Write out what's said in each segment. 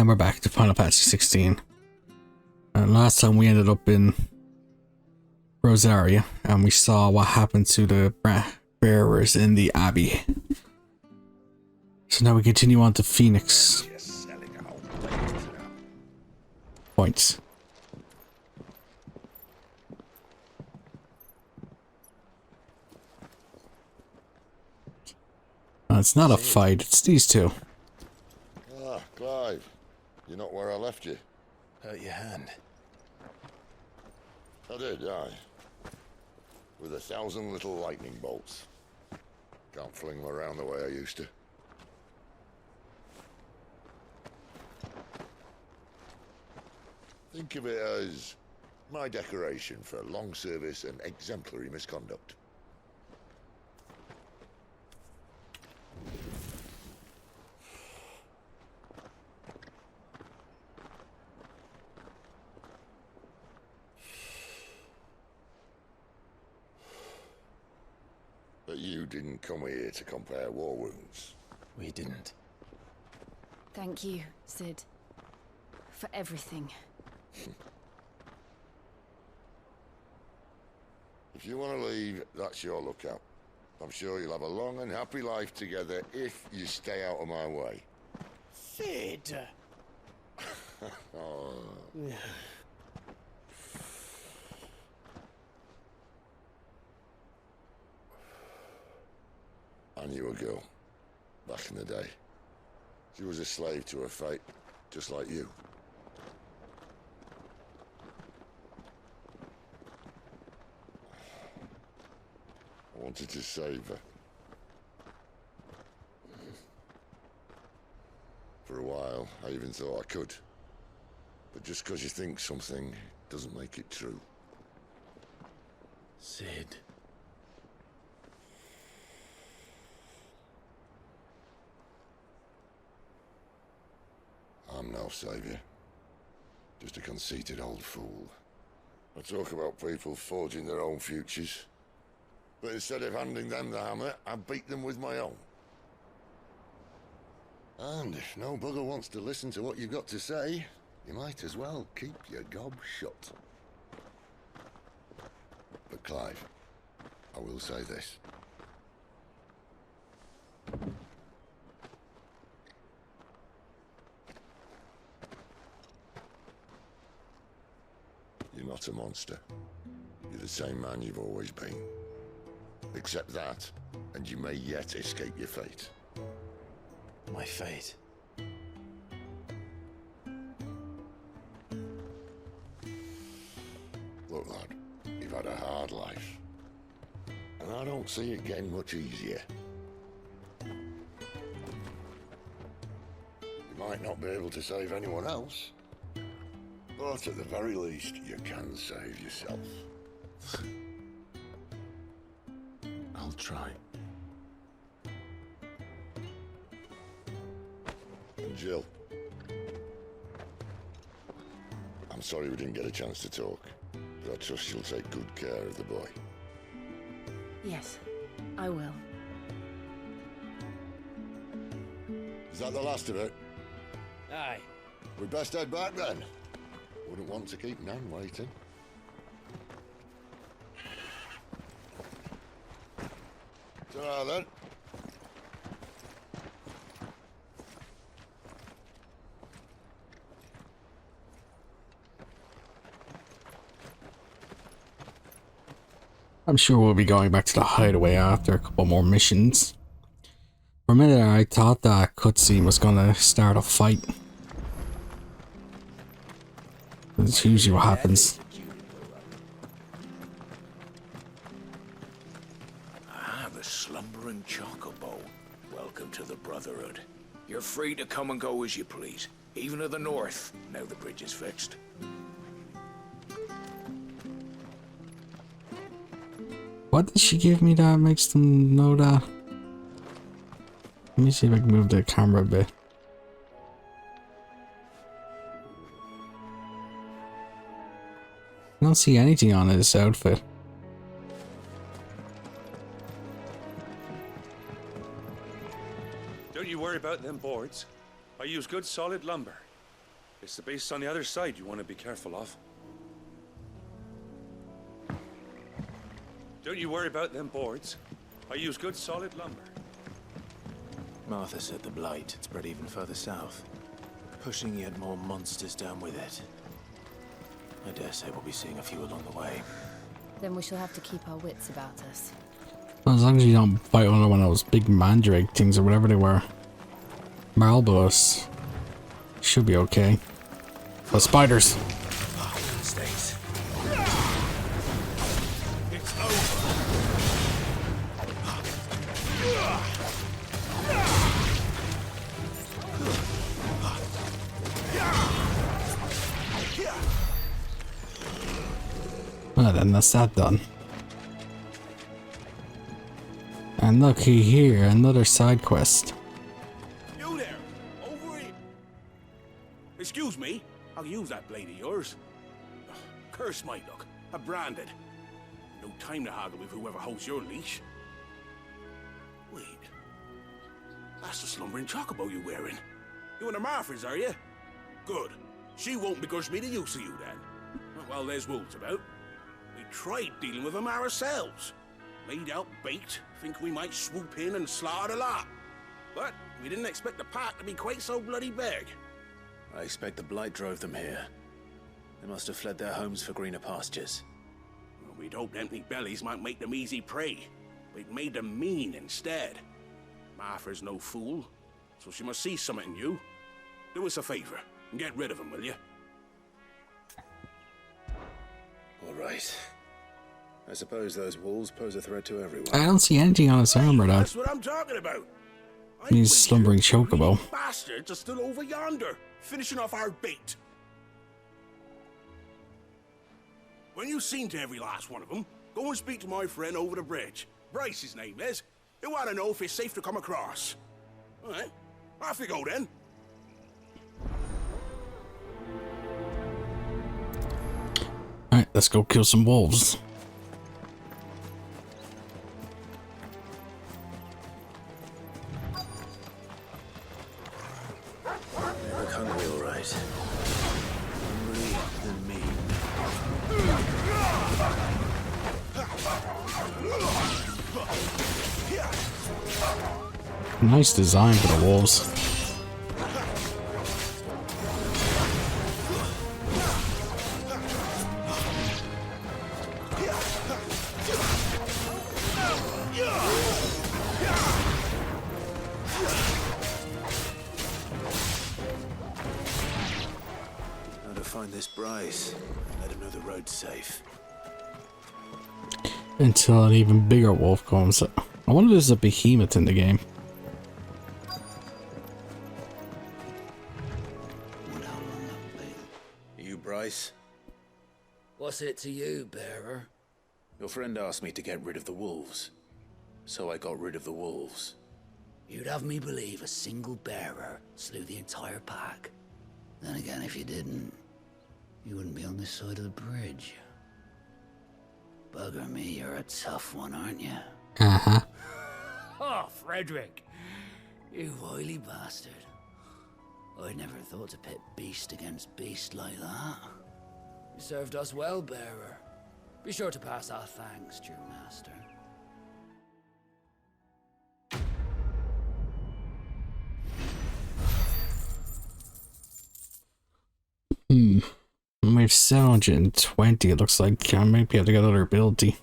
And we're back to Final Fantasy 16. And last time we ended up in Rosaria, and we saw what happened to the bearers in the Abbey. So now we continue on to Phoenix. Points. It's not a fight, it's these two. Ah, Clive. You're not where I left you. Hurt your hand. I did, aye. With 1,000 little lightning bolts. Can't fling them around the way I used to. Think of it as my decoration for long service and exemplary misconduct. But you didn't come here to compare war wounds. We didn't. Thank you, Sid. For everything. If you want to leave, that's your lookout. I'm sure you'll have a long and happy life together if you stay out of my way. Sid! Oh. I knew a girl, back in the day. She was a slave to her fate, just like you. I wanted to save her. For a while, I even thought I could. But just because you think something doesn't make it true. Sid. I'm no savior. Just a conceited old fool. I talk about people forging their own futures. But instead of handing them the hammer, I beat them with my own. And if no bugger wants to listen to what you've got to say, you might as well keep your gob shut. But Clive, I will say this. You're not a monster. You're the same man you've always been. Accept that, and you may yet escape your fate. My fate. Look, lad, you've had a hard life. And I don't see it getting much easier. You might not be able to save anyone else, but at the very least, you can save yourself. I'll try. And Jill. I'm sorry we didn't get a chance to talk, but I trust you'll take good care of the boy. Yes, I will. Is that the last of it? Aye. We'd best head back then. Wouldn't want to keep Nan waiting. Ta-ra then. I'm sure we'll be going back to the hideaway after a couple more missions. For a minute I thought that cutscene was gonna start a fight. That's usually what happens. Ah, the slumbering chocobo. Welcome to the Brotherhood. You're free to come and go as you please, even to the north, now the bridge is fixed. What did she give me that makes them know that? Let me see if I can move the camera a bit. I don't see anything on this outfit. Don't you worry about them boards. I use good solid lumber. It's the base on the other side you want to be careful of. Don't you worry about them boards. I use good solid lumber. Martha said the Blight had spread even further south, pushing yet more monsters down with it. I dare say we'll be seeing a few along the way. Then we shall have to keep our wits about us. As long as you don't fight one of those big mandrake things or whatever they were. Marlbos. Should be okay. But spiders. Stays. It's over. Well then, that's that done. And looky here, another side quest. You there, over here. Excuse me, I'll use that blade of yours. Curse my luck, I'm branded. No time to haggle with whoever holds your leash. Wait, that's the slumbering chocobo you're wearing. You and the Marfors, are you? Good. She won't begrudge me the use of you then. Well, there's wolves about. We tried dealing with them ourselves. Laid out bait, think we might swoop in and slaughter the lot. But we didn't expect the pack to be quite so bloody big. I expect the Blight drove them here. They must have fled their homes for greener pastures. Well, we'd hoped empty bellies might make them easy prey. We'd made them mean instead. Martha's no fool, so she must see something in you. Do us a favor and get rid of them, will you? All right. I suppose those wolves pose a threat to everyone. I don't see anything on his armor though. That's what I'm talking about. He's slumbering chocobo. Bastards are still over yonder, finishing off our bait. When you've seen to every last one of them, go and speak to my friend over the bridge. Bryce, his name is. He'll want to know if it's safe to come across. All right, off you go then. Alright, let's go kill some wolves. They look hungry, all right. Hungry than me. Nice design for the wolves. How to find this Bryce and let him know the road's safe. Until an even bigger wolf comes. I wonder if there's a behemoth in the game. You, Bryce? What's it to you, bearer? Your friend asked me to get rid of the wolves. So I got rid of the wolves. You'd have me believe a single bearer slew the entire pack. Then again, if you didn't, you wouldn't be on this side of the bridge. Bugger me, you're a tough one, aren't you? Uh-huh. Oh, Frederick! You wily bastard. I'd never thought to pit beast against beast like that. You served us well, bearer. Be sure to pass our thanks to your master. We have 720, it looks like. I might be able to get another ability.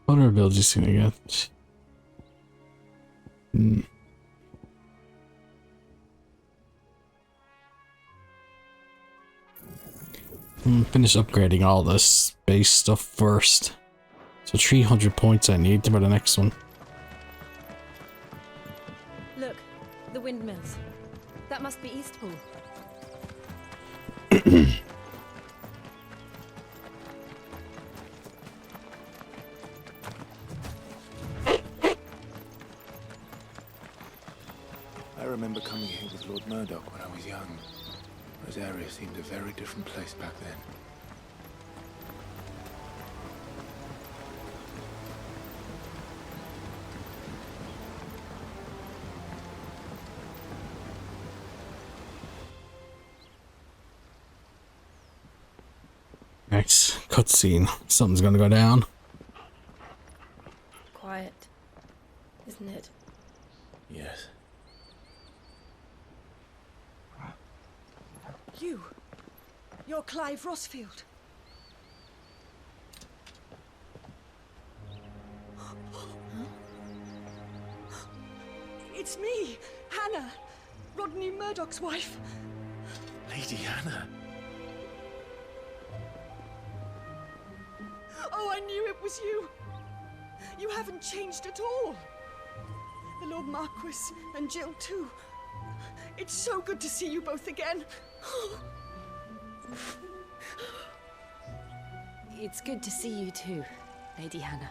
What other abilities can I get? Finish upgrading all this space stuff first. So 300 points I need for the next one. Look, The windmills. That must be Eastpool. I remember coming here with Lord Murdoch when I was young. Rosaria seemed a very different place back then. Next cutscene. Something's gonna go down. Quiet, isn't it? Yes. You're Clive Rosfield. It's me, Hannah, Rodney Murdoch's wife. Lady Hannah. Oh, I knew it was you. You haven't changed at all. The Lord Marquis and Jill too. It's so good to see you both again. It's good to see you too, Lady Hannah.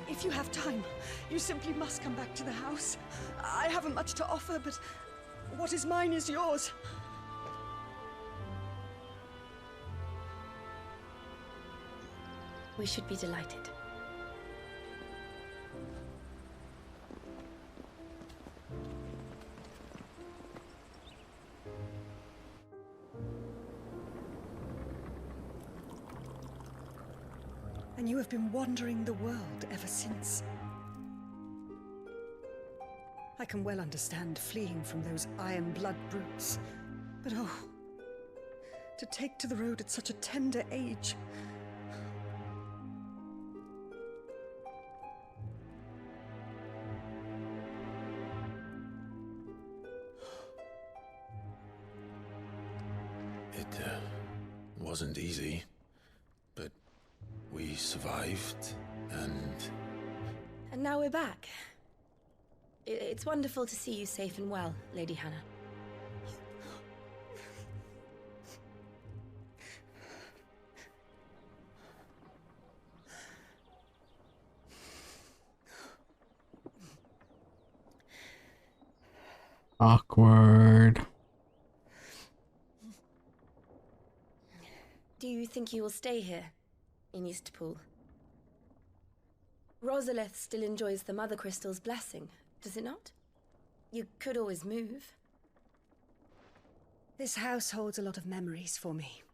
If you have time, you simply must come back to the house. I haven't much to offer, but what is mine is yours. We should be delighted. And you have been wandering the world ever since. I can well understand fleeing from those iron blood brutes, but oh, to take to the road at such a tender age. It wasn't easy, but we survived, and now we're back. It's wonderful to see you safe and well, Lady Hannah. Awkward. Do you think you will stay here, in Eastpool? Rosalia still enjoys the Mothercrystals' blessing, does it not? You could always move. This house holds a lot of memories for me.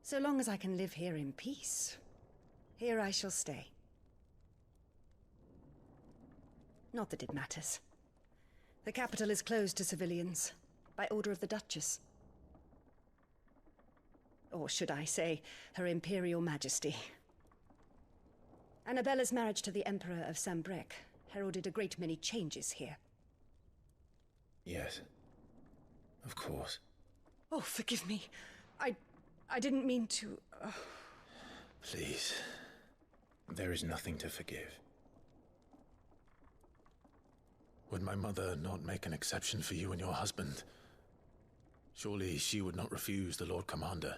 So long as I can live here in peace, here I shall stay. Not that it matters. The capital is closed to civilians, by order of the Duchess. Or should I say, Her Imperial Majesty. Annabella's marriage to the Emperor of Sambrec heralded a great many changes here. yes, of course. Oh, forgive me. I didn't mean to... Please, there is nothing to forgive. Would my mother not make an exception for you and your husband? Surely she would not refuse the Lord Commander.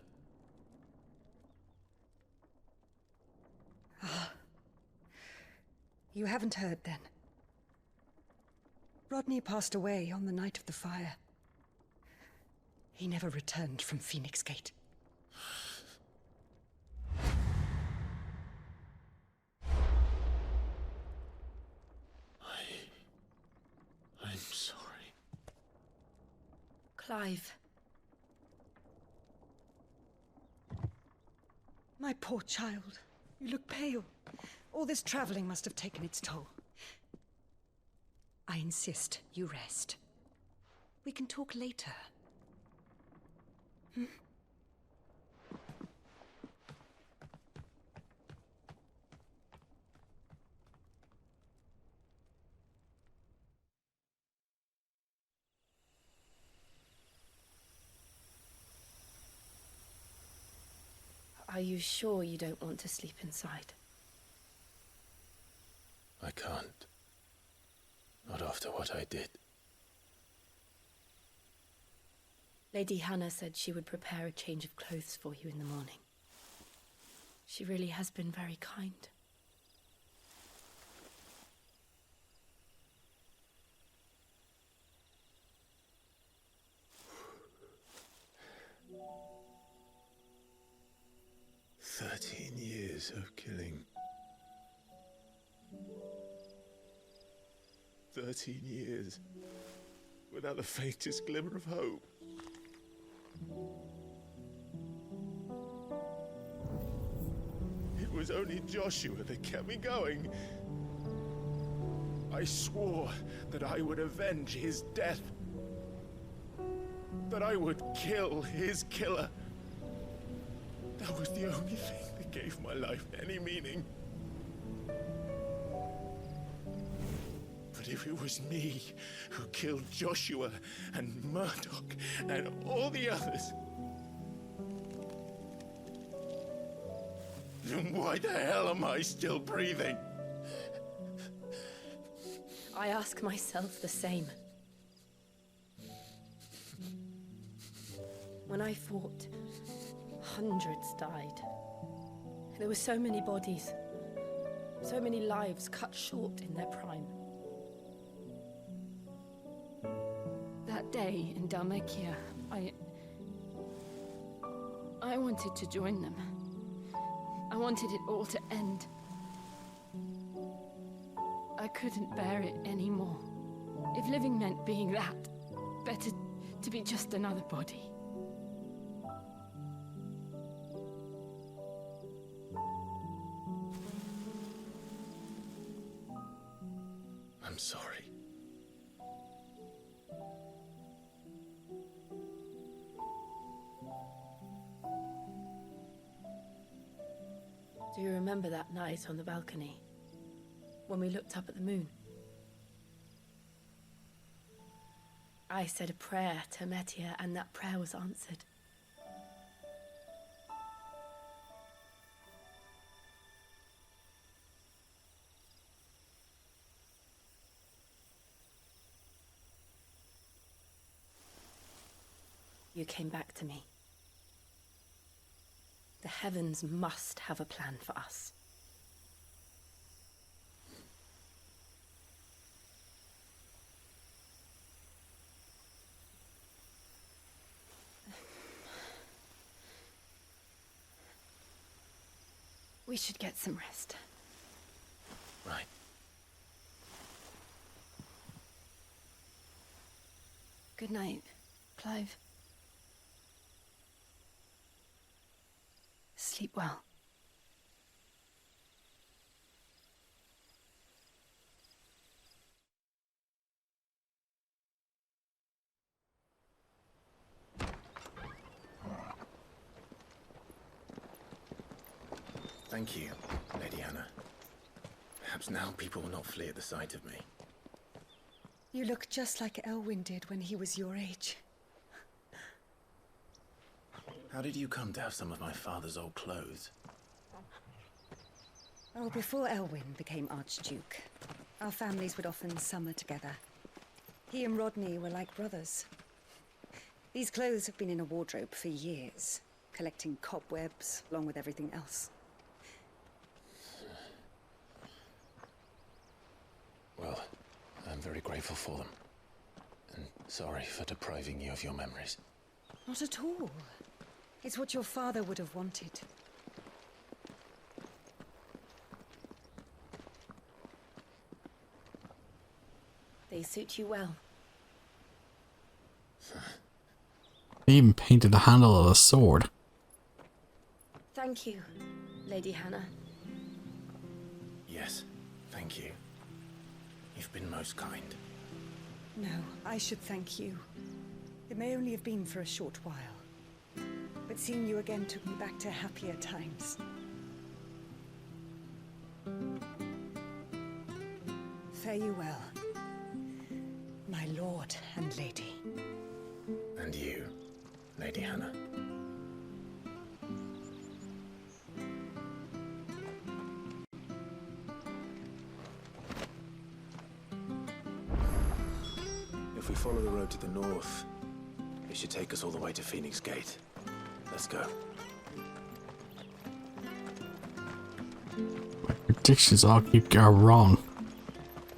You haven't heard, then. Rodney passed away on the night of the fire. He never returned from Phoenix Gate. I'm sorry. Clive. My poor child. You look pale. All this traveling must have taken its toll. I insist you rest. We can talk later. Are you sure you don't want to sleep inside? I can't. Not after what I did. Lady Hannah said she would prepare a change of clothes for you in the morning. She really has been very kind. Years of killing. 13 years without the faintest glimmer of hope. It was only Joshua that kept me going. I swore that I would avenge his death. That I would kill his killer. That was the only thing that gave my life any meaning. But if it was me who killed Joshua and Murdoch and all the others, then why the hell am I still breathing? I ask myself the same. When I fought, hundreds died. There were so many bodies, so many lives cut short in their prime. That day in Dalmekia, I wanted to join them. I wanted it all to end. I couldn't bear it anymore. If living meant being that, better to be just another body. I'm sorry. Do you remember that night on the balcony, when we looked up at the moon? I said a prayer to Metia, and that prayer was answered. You came back to me. The heavens must have a plan for us. We should get some rest. Right. Good night, Clive. Sleep well. Thank you, Lady Hannah. Perhaps now people will not flee at the sight of me. You look just like Elwyn did when he was your age. How did you come to have some of my father's old clothes? Oh, before Elwyn became Archduke, our families would often summer together. He and Rodney were like brothers. These clothes have been in a wardrobe for years, collecting cobwebs along with everything else. Well, I'm very grateful for them. And sorry for depriving you of your memories. Not at all. It's what your father would have wanted. They suit you well. They even painted the handle of the sword. Thank you, Lady Hannah. Yes, thank you. You've been most kind. No, I should thank you. It may only have been for a short while. But seeing you again took me back to happier times. Fare you well, my lord and lady. And you, Lady Hannah. to the north. It should take us all the way to Phoenix Gate. Let's go. My predictions all keep going wrong.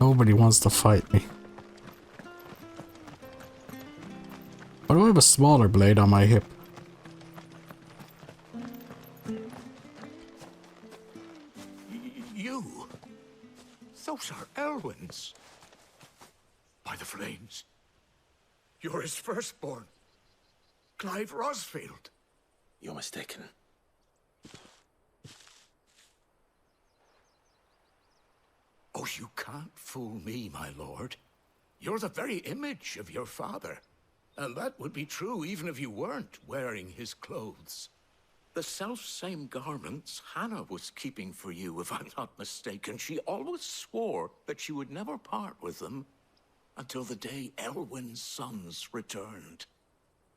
Nobody wants to fight me. Why do I have a smaller blade on my hip? You? Those are Elwyn's. By the flames. You're his firstborn. Clive Rosfield. You're mistaken. Oh, you can't fool me, my lord. You're the very image of your father. And that would be true even if you weren't wearing his clothes. The self-same garments Hannah was keeping for you, if I'm not mistaken. She always swore that she would never part with them until the day Elwyn's sons returned.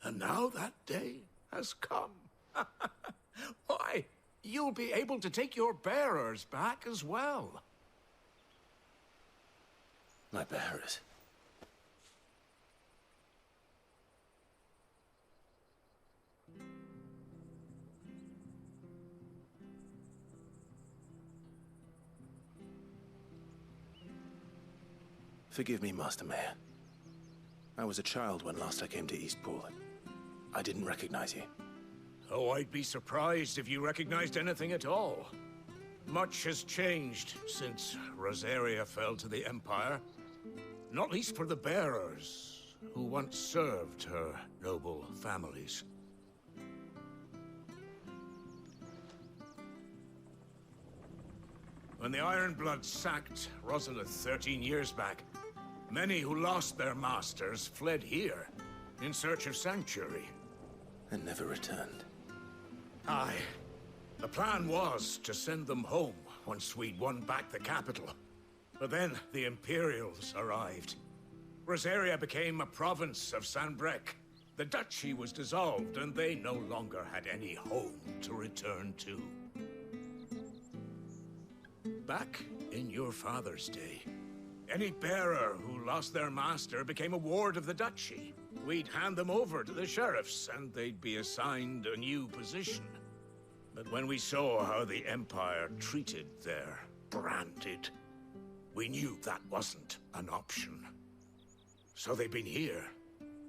And now that day has come. Why, you'll be able to take your bearers back as well. My bearers. Forgive me, Master Mayor. I was a child when last I came to Eastpool. I didn't recognize you. Oh, I'd be surprised if you recognized anything at all. Much has changed since Rosaria fell to the Empire. Not least for the bearers, who once served her noble families. When the Ironbloods sacked Rosalith 13 years back, many who lost their masters fled here, in search of sanctuary. And never returned. Aye. The plan was to send them home once we'd won back the capital. But then the Imperials arrived. Rosaria became a province of Sanbreque. The duchy was dissolved, and they no longer had any home to return to. Back in your father's day, any bearer who lost their master became a ward of the duchy. We'd hand them over to the sheriffs, and they'd be assigned a new position. But when we saw how the Empire treated their branded, we knew that wasn't an option. So they've been here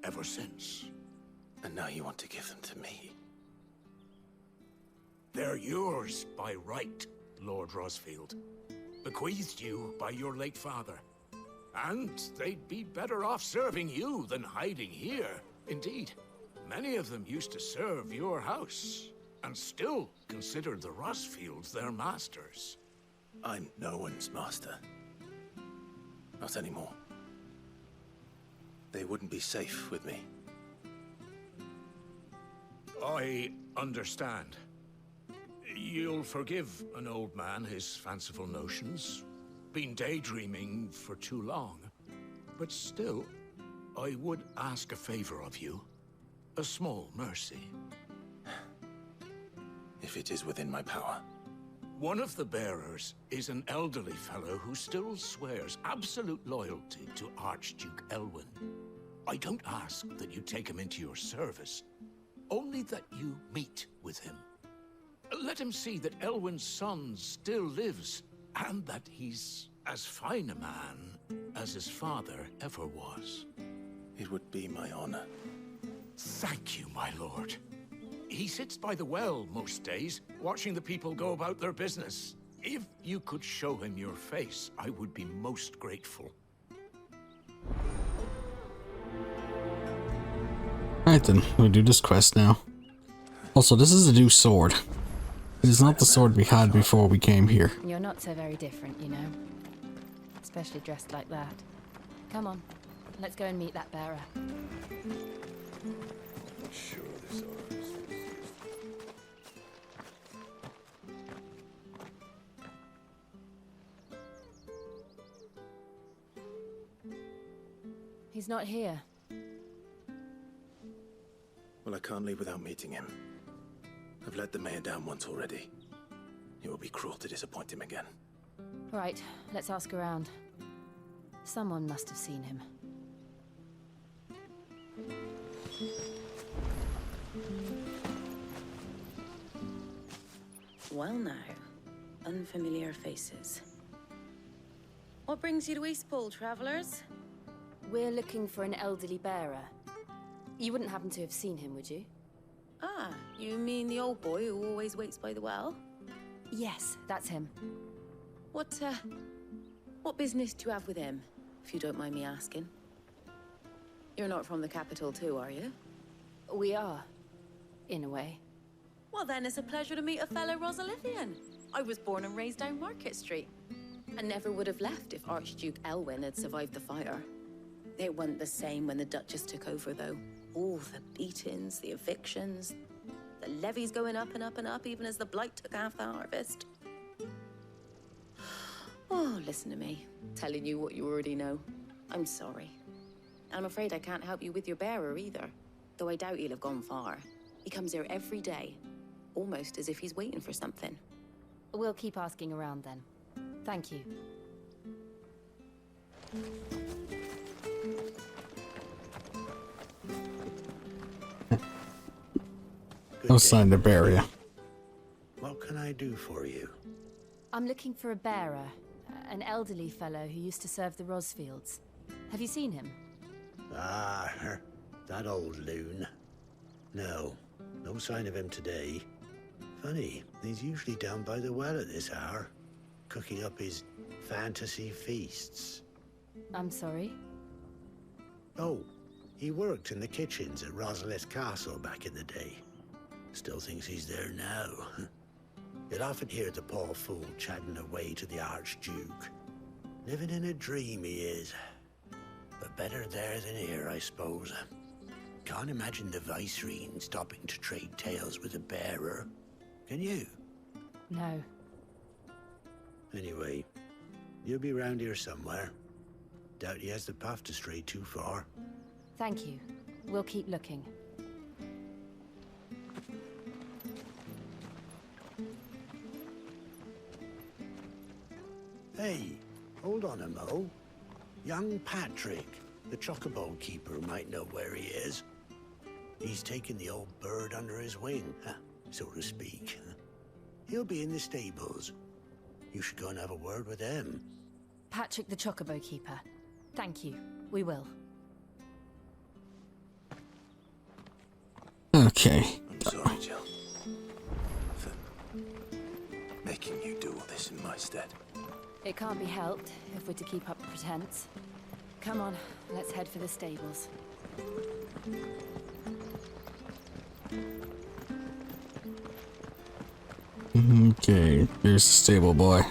ever since. And now you want to give them to me? They're yours by right, Lord Rosfield. Bequeathed you by your late father. And they'd be better off serving you than hiding here. Indeed, many of them used to serve your house, and still consider the Rosfields their masters. I'm no one's master. Not anymore. They wouldn't be safe with me. I understand. You'll forgive an old man his fanciful notions. Been daydreaming for too long. But still, I would ask a favor of you. A small mercy. If it is within my power. One of the bearers is an elderly fellow who still swears absolute loyalty to Archduke Elwyn. I don't ask that you take him into your service, only that you meet with him. Let him see that Elwyn's son still lives, and that he's as fine a man as his father ever was. It would be my honor. Thank you, my lord. He sits by the well most days, watching the people go about their business. If you could show him your face, I would be most grateful. Right then, we do this quest now. Also, this is a new sword. It is not the sword we had before we came here. You're not so very different, you know. Especially dressed like that. Come on, let's go and meet that bearer. Sure, this is. He's not here. Well, I can't leave without meeting him. I've let the mayor down once already. It would be cruel to disappoint him again. Right, let's ask around. Someone must have seen him. Well now, unfamiliar faces. What brings you to Eastpool, travelers? We're looking for an elderly bearer. You wouldn't happen to have seen him, would you? Ah, you mean the old boy who always waits by the well? Yes, that's him. What business do you have with him, if you don't mind me asking? You're not from the capital too, are you? We are, in a way. Well then, it's a pleasure to meet a fellow Rosalithian. I was born and raised down Market Street. And never would have left if Archduke Elwyn had survived the fire. It wasn't the same when the Duchess took over, though. All the beatings, the evictions, the levies going up and up and up, even as the Blight took half the harvest. Oh, listen to me, telling you what you already know. I'm sorry. I'm afraid I can't help you with your bearer either, though I doubt he'll have gone far. He comes here every day, almost as if he's waiting for something. We'll keep asking around then. Thank you. No sign to bury you. What can I do for you? I'm looking for a bearer, an elderly fellow who used to serve the Rosfields. Have you seen him? Ah, that old loon. No sign of him today. Funny, he's usually down by the well at this hour, cooking up his fantasy feasts. I'm sorry? Oh, he worked in the kitchens at Rosalia Castle back in the day. Still thinks he's there now. You'd often hear the poor fool chatting away to the Archduke. Living in a dream he is. But better there than here, I suppose. Can't imagine the Viceroy stopping to trade tales with a bearer. Can you? No. Anyway, you'll be round here somewhere. Doubt he has the path to stray too far. Thank you. We'll keep looking. Hey, hold on a mo. Young Patrick, the chocobo keeper, might know where he is. He's taken the old bird under his wing, so to speak. He'll be in the stables. You should go and have a word with him. Patrick the chocobo keeper. Thank you. We will. Okay. I'm sorry, Jill, for making you do all this in my stead. It can't be helped if we're to keep up the pretense. Come on, let's head for the stables. Okay, there's the stable boy.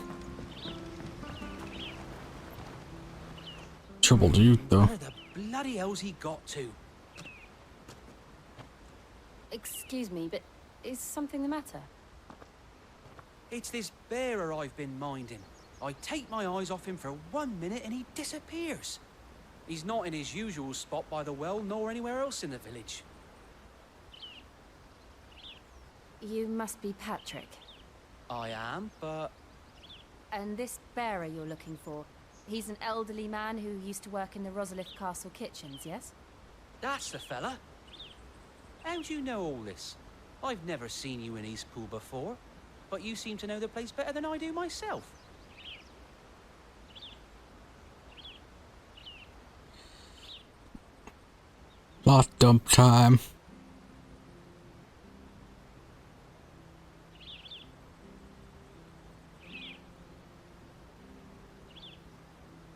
Troubled youth, though. Where the bloody hell's he got to? Excuse me, but is something the matter? It's this bearer I've been minding. I take my eyes off him for 1 minute and he disappears. He's not in his usual spot by the well, nor anywhere else in the village. You must be Patrick. I am, but... And this bearer you're looking for, he's an elderly man who used to work in the Rosalia Castle kitchens, yes? That's the fella. How do you know all this? I've never seen you in Eastpool before, but you seem to know the place better than I do myself. Lot dump time.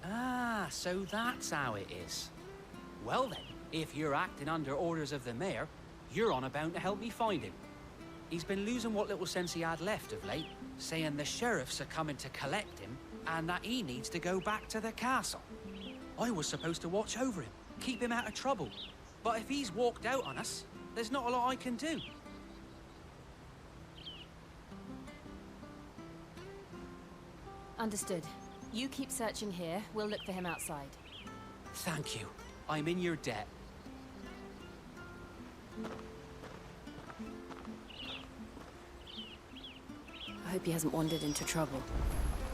Ah, so that's how it is. Well then, if you're acting under orders of the mayor, you're on about to help me find him. He's been losing what little sense he had left of late, saying the sheriffs are coming to collect him and that he needs to go back to the castle. I was supposed to watch over him, keep him out of trouble. But if he's walked out on us, there's not a lot I can do. Understood. You keep searching here, we'll look for him outside. Thank you. I'm in your debt. I hope he hasn't wandered into trouble.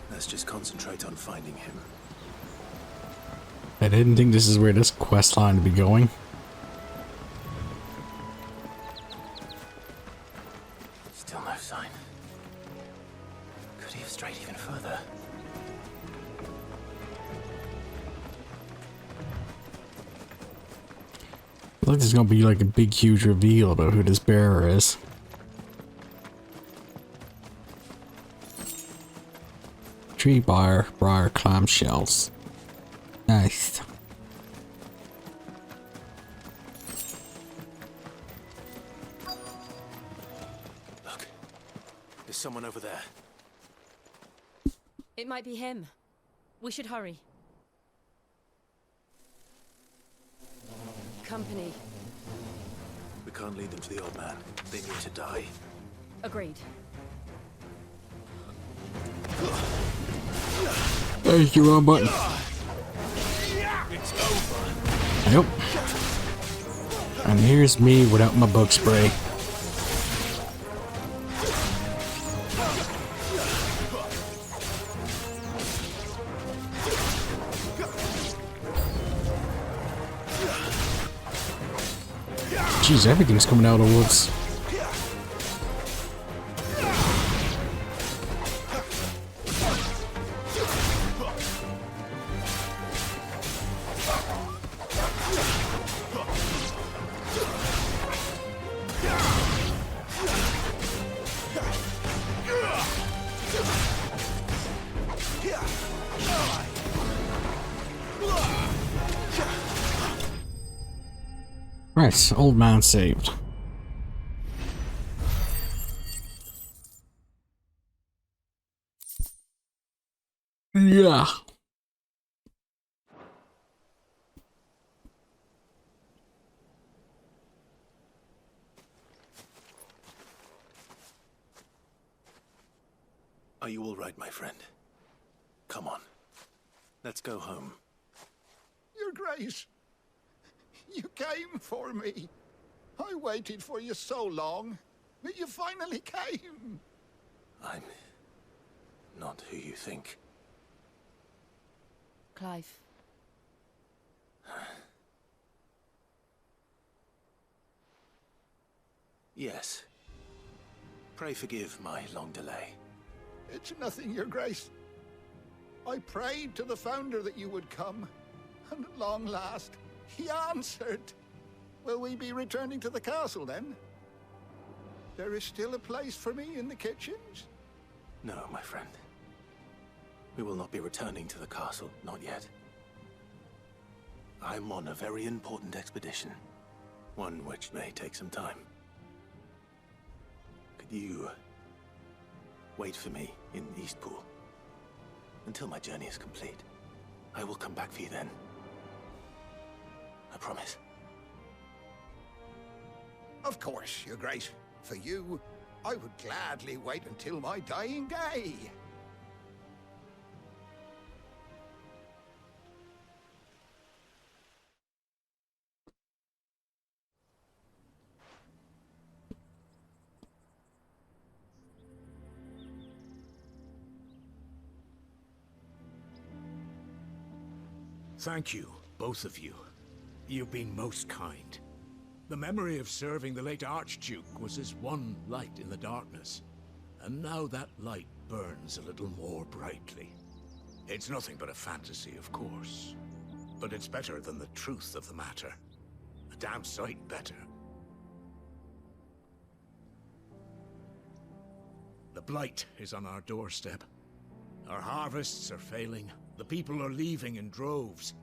Let's just concentrate on finding him. I didn't think this is where this quest line would be going. Still no sign. Could he have strayed even further? I think there's gonna be like a big, huge reveal about who this bearer is. Tree briar clamshells. Nice. Look, there's someone over there. It might be him. We should hurry. Company. We can't lead them to the old man. They need to die. Agreed. There's your wrong button. It's over. Yep. And here's me without my bug spray. Jeez, everything's coming out of the woods. Right, old man saved. Yeah. Are you all right, my friend? Come on. Let's go home. Your Grace, you came for me. I waited for you so long, but you finally came. I'm not who you think. Clive. Yes. Pray forgive my long delay. It's nothing, Your Grace. I prayed to the Founder that you would come, and at long last, he answered. Will we be returning to the castle, then? There is still a place for me in the kitchens? No, my friend. We will not be returning to the castle, not yet. I'm on a very important expedition, one which may take some time. Could you wait for me in Eastpool until my journey is complete? I will come back for you then. I promise. Of course, Your Grace. For you, I would gladly wait until my dying day. Thank you, both of you. You've been most kind. The memory of serving the late Archduke was as one light in the darkness, and now that light burns a little more brightly. It's nothing but a fantasy, of course, but it's better than the truth of the matter. A damn sight better. The Blight is on our doorstep. Our harvests are failing. The people are leaving in droves.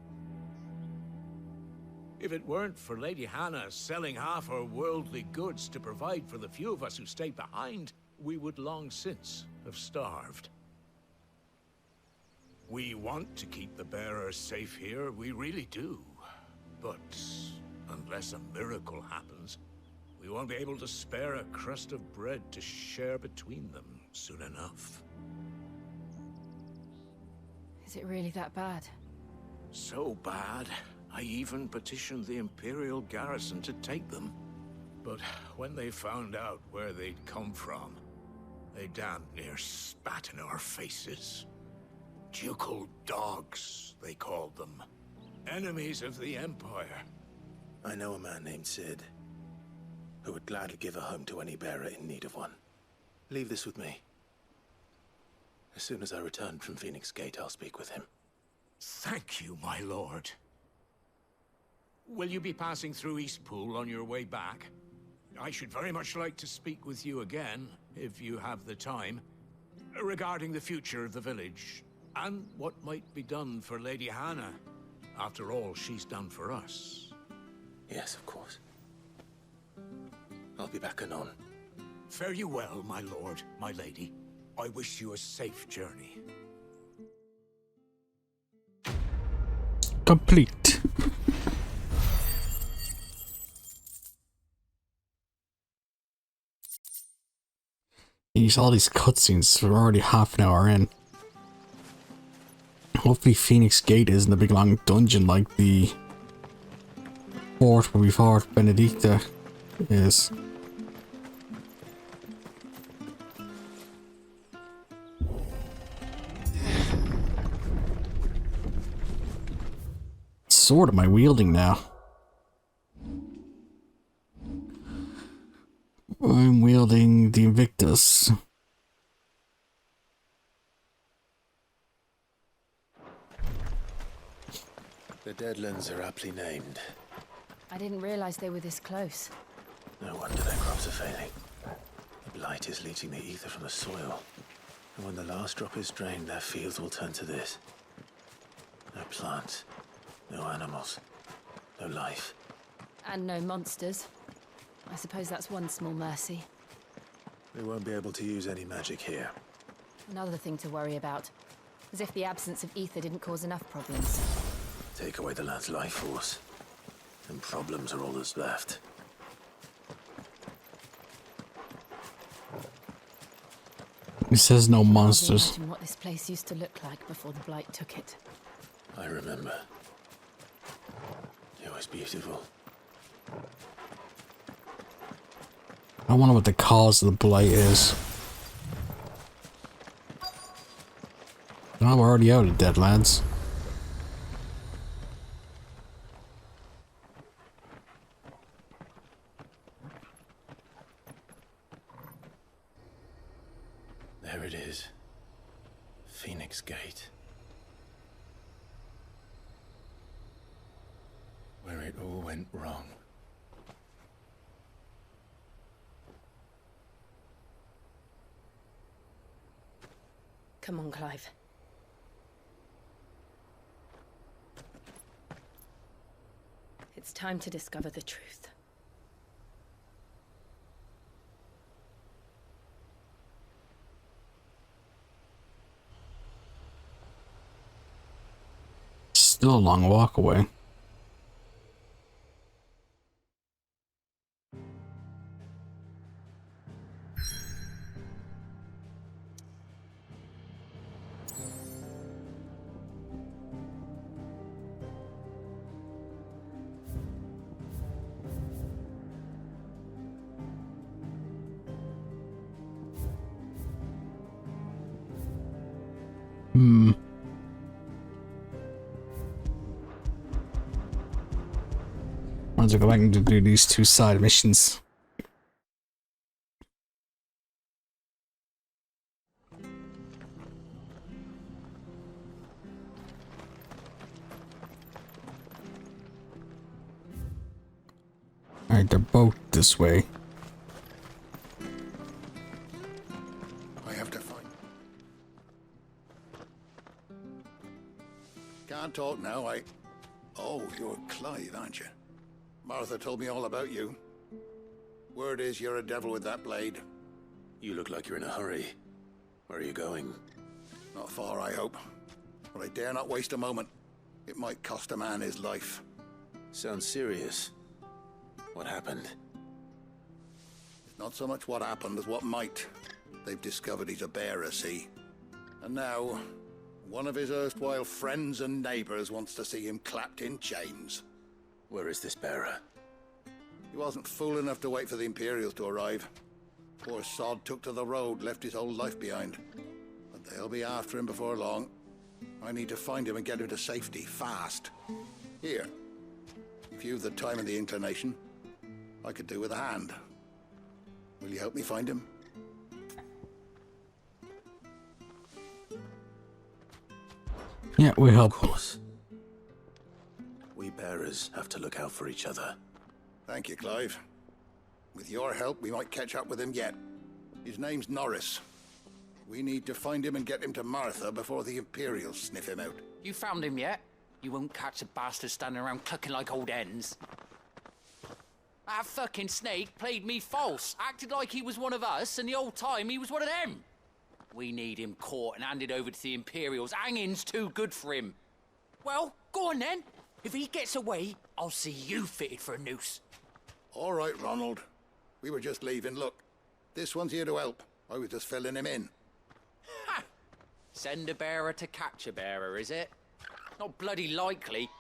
If it weren't for Lady Hannah selling half her worldly goods to provide for the few of us who stayed behind, we would long since have starved. We want to keep the bearers safe here, we really do. But unless a miracle happens, we won't be able to spare a crust of bread to share between them soon enough. Is it really that bad? So bad, I even petitioned the Imperial garrison to take them. But when they found out where they'd come from, they damn near spat in our faces. Ducal dogs, they called them. Enemies of the Empire. I know a man named Sid, who would gladly give a home to any bearer in need of one. Leave this with me. As soon as I return from Phoenix Gate, I'll speak with him. Thank you, my lord. Will you be passing through Eastpool on your way back? I should very much like to speak with you again, if you have the time, regarding the future of the village, and what might be done for Lady Hannah. After all she's done for us. Yes, of course. I'll be back anon. Fare you well, my lord, my lady. I wish you a safe journey. Complete. Geez, all these cutscenes, we're already half an hour in. Hopefully Phoenix Gate isn't a big long dungeon like the fort where we fought Benedicta is. What sword am I wielding now? I'm wielding the Invictus. The Deadlands are aptly named. I didn't realize they were this close. No wonder their crops are failing. The Blight is leaching the aether from the soil. And when the last drop is drained, their fields will turn to this. No plants, no animals, no life. And no monsters. I suppose that's one small mercy. We won't be able to use any magic here. Another thing to worry about. As if the absence of ether didn't cause enough problems. Take away the lad's life force, and problems are all that's left. It says no monsters. Imagine what this place used to look like before the Blight took it. I remember. It was beautiful. I wonder what the cause of the Blight is. No, we're already out of Deadlands. There it is. Phoenix Gate. Where it all went wrong. Come on, Clive. It's time to discover the truth. Still a long walk away. Might as well go back and do these two side missions. Alright, they're both this way. I have to find. Can't talk now, Oh, you're Clive, aren't you? Martha told me all about you. Word is you're a devil with that blade. You look like you're in a hurry. Where are you going? Not far, I hope. But I dare not waste a moment. It might cost a man his life. Sounds serious. What happened? It's not so much what happened as what might. They've discovered he's a bearer, see? And now, one of his erstwhile friends and neighbors wants to see him clapped in chains. Where is this bearer? He wasn't fool enough to wait for the Imperials to arrive. Poor sod took to the road, left his whole life behind. But they'll be after him before long. I need to find him and get him to safety, fast. Here. If you've the time and the inclination, I could do with a hand. Will you help me find him? Yeah, we help. Of course. We bearers have to look out for each other. Thank you, Clive. With your help, we might catch up with him yet. His name's Norris. We need to find him and get him to Martha before the Imperials sniff him out. You found him yet? You won't catch a bastard standing around clucking like old hens. That fucking snake played me false, acted like he was one of us, and the whole time he was one of them. We need him caught and handed over to the Imperials. Hanging's too good for him. Well, go on then. If he gets away, I'll see you fitted for a noose. All right, Ronald. We were just leaving. Look, this one's here to help. I was just filling him in. Ha! Send a bearer to catch a bearer, is it? Not bloody likely.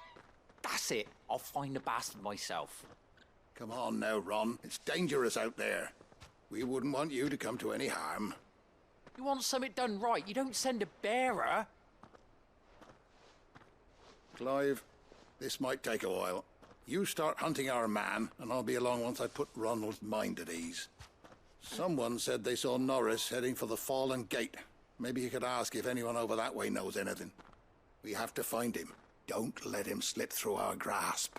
That's it. I'll find the bastard myself. Come on now, Ron. It's dangerous out there. We wouldn't want you to come to any harm. You want something done right, you don't send a bearer. Clive, this might take a while. You start hunting our man, and I'll be along once I put Ronald's mind at ease. Someone said they saw Norris heading for the Fallen Gate. Maybe you could ask if anyone over that way knows anything. We have to find him. Don't let him slip through our grasp.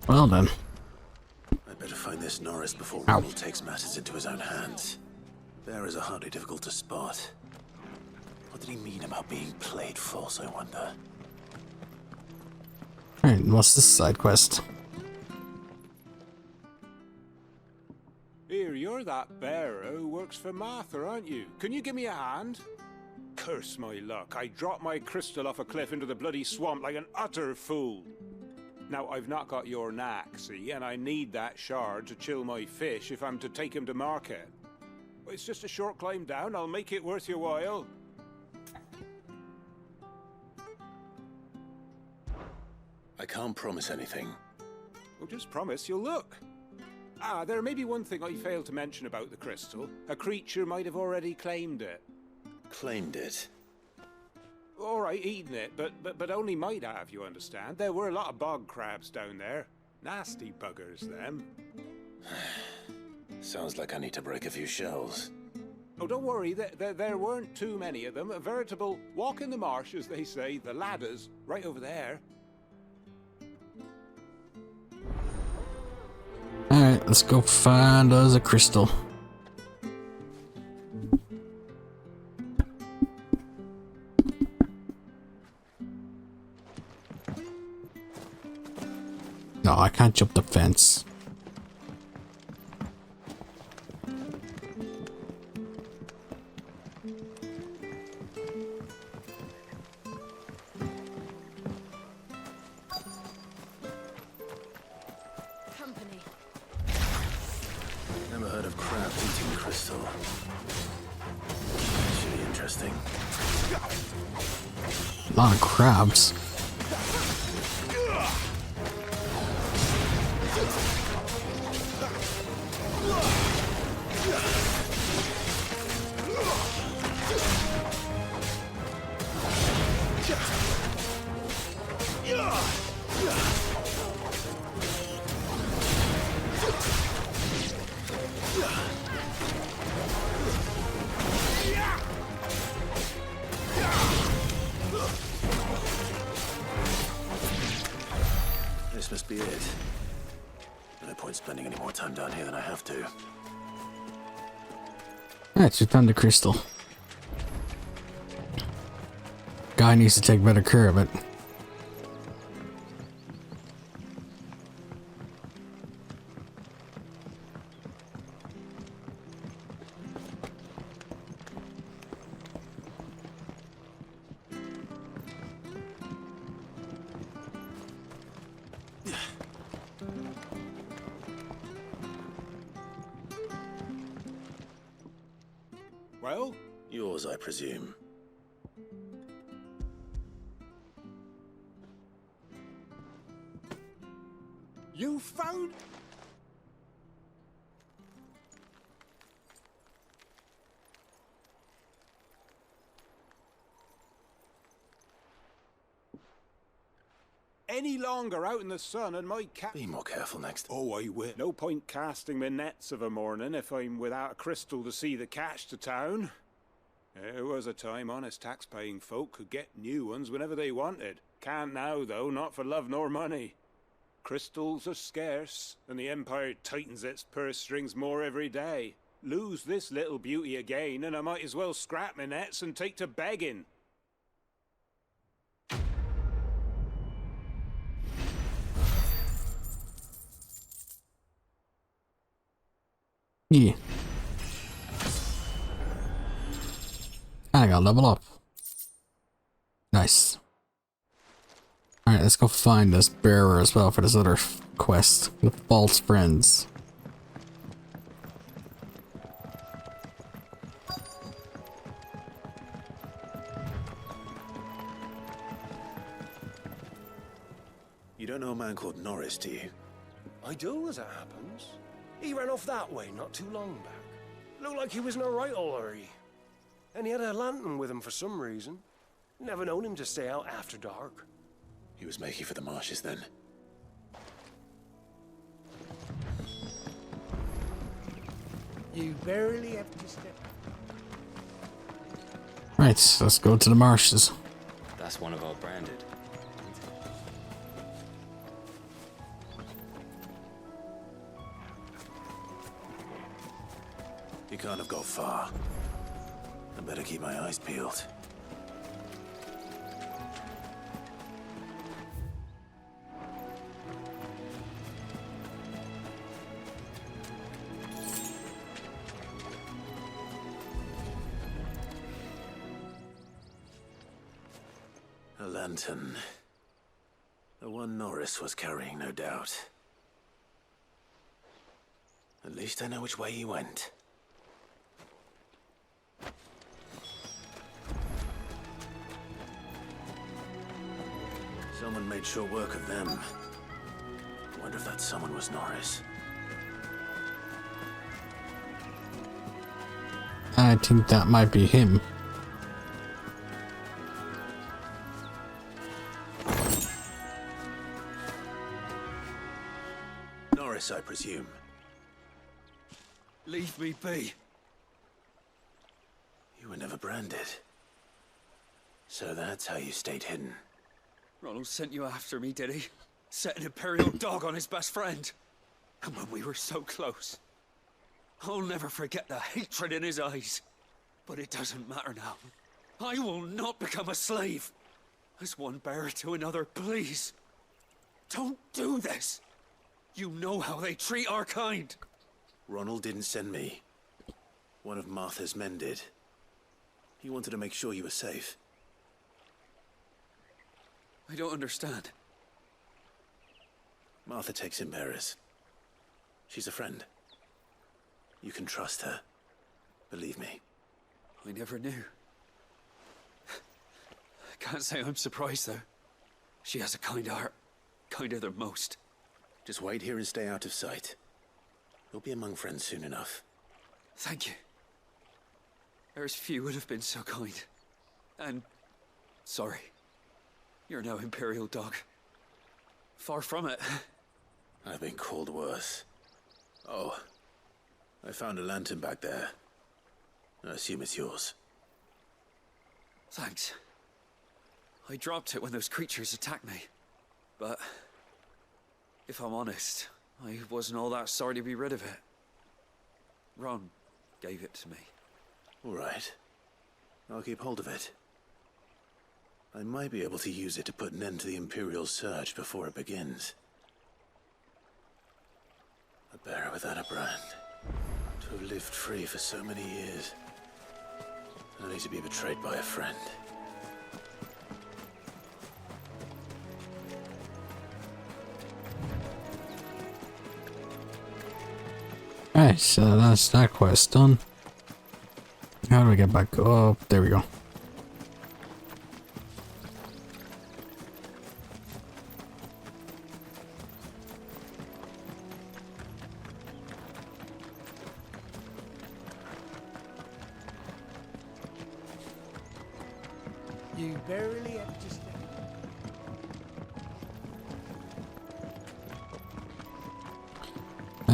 Well then. I'd better find this Norris before Ronald takes matters into his own hands. Bearers are hardly difficult to spot. What did he mean about being played false, I wonder? Alright, what's this side quest? Here, you're that bearer who works for Martha, aren't you? Can you give me a hand? Curse my luck. I dropped my crystal off a cliff into the bloody swamp like an utter fool. Now, I've not got your knack, see, and I need that shard to chill my fish if I'm to take him to market. It's just a short climb down. I'll make it worth your while. I can't promise anything. Well, just promise you'll look. Ah, there may be one thing I failed to mention about the crystal. A creature might have already claimed it. Claimed it? All right, eaten it, but only might have, you understand. There were a lot of bog crabs down there. Nasty buggers, them. Sounds like I need to break a few shells. Oh, don't worry, there weren't too many of them. A veritable walk in the marsh, as they say, the ladders, right over there. Alright, let's go find us a crystal. No, I can't jump the fence. Company. Never heard of crabs eating crystal. Should be interesting. A lot of crabs. This must be it. No point spending any more time down here than I have to. Alright, so we found the crystal. Guy needs to take better care of it. Well? Yours, I presume. You found... any longer out in the sun and my cat... Be more careful next. Oh, I will. No point casting my nets of a morning if I'm without a crystal to see the catch to town. There was a time honest tax-paying folk could get new ones whenever they wanted. Can't now, though, not for love nor money. Crystals are scarce, and the Empire tightens its purse strings more every day. Lose this little beauty again, and I might as well scrap my nets and take to begging. Yeah. I gotta level up. Nice. Alright, let's go find this bearer as well for this other quest with false friends. You don't know a man called Norris, do you? I do, as it happens. He ran off that way not too long back. Looked like he was in a right old hurry. And he had a lantern with him for some reason. Never known him to stay out after dark. He was making for the marshes then. You barely have to step. Right, let's go to the marshes. That's one of our branded. He can't have got far. I better keep my eyes peeled. A lantern. The one Norris was carrying, no doubt. At least I know which way he went. Someone made short work of them. I wonder if that someone was Norris. I think that might be him. Norris, I presume. Leave me be. You were never branded. So that's how you stayed hidden. Ronald sent you after me, did he? Set an Imperial dog on his best friend. And when we were so close. I'll never forget the hatred in his eyes. But it doesn't matter now. I will not become a slave. As one bearer to another, please. Don't do this. You know how they treat our kind. Ronald didn't send me. One of Martha's men did. He wanted to make sure you were safe. I don't understand. Martha takes in bearers. She's a friend. You can trust her. Believe me. I never knew. I can't say I'm surprised, though. She has a kind heart. Kinder than most. Just wait here and stay out of sight. You'll be among friends soon enough. Thank you. There's few would have been so kind. And... sorry. You're no Imperial dog. Far from it. I've been called worse. Oh. I found a lantern back there. I assume it's yours. Thanks. I dropped it when those creatures attacked me. But... if I'm honest, I wasn't all that sorry to be rid of it. Ron gave it to me. All right. I'll keep hold of it. I might be able to use it to put an end to the Imperial surge before it begins. A bearer without a brand. To have lived free for so many years. Only to be betrayed by a friend. Alright, so that's that quest done. How do we get back up? There we go. You barely have to step.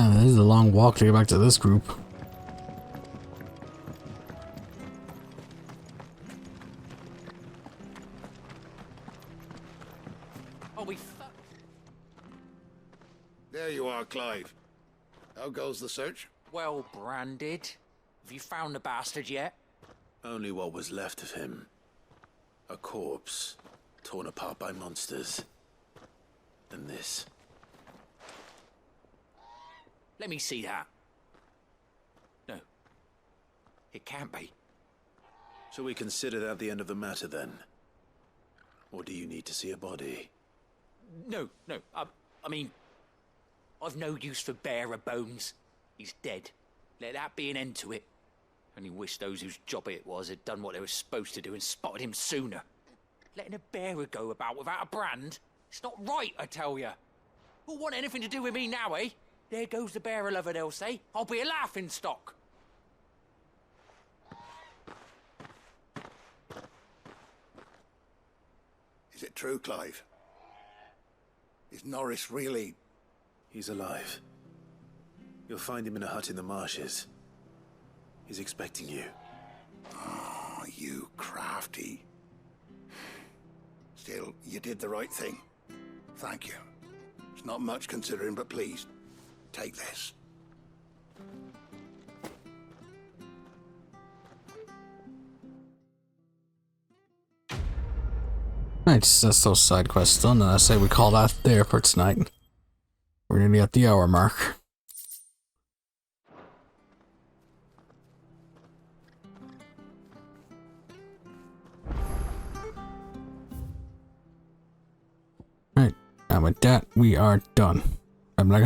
Yeah, this is a long walk to get back to this group. Oh, we There you are, Clive. How goes the search? well branded. Have you found the bastard yet? Only what was left of him. A corpse, torn apart by monsters. And this. Let me see that. No. It can't be. Shall we consider that the end of the matter then? Or do you need to see a body? No. I mean, I've no use for bearer bones. He's dead. Let that be an end to it. Only wish those whose job it was had done what they were supposed to do and spotted him sooner. Letting a bearer go about without a brand? It's not right, I tell you. Who'll want anything to do with me now, eh? There goes the bearer lover, they'll say. I'll be a laughing stock. Is it true, Clive? Is Norris really... He's alive. You'll find him in a hut in the marshes. He's expecting you. Oh, you crafty. Still, you did the right thing. Thank you. It's not much considering, but please, take this. Right, that's those side quests done, and I say we call that there for tonight. We're nearly at the hour mark. Right, and with that, we are done. I'm like,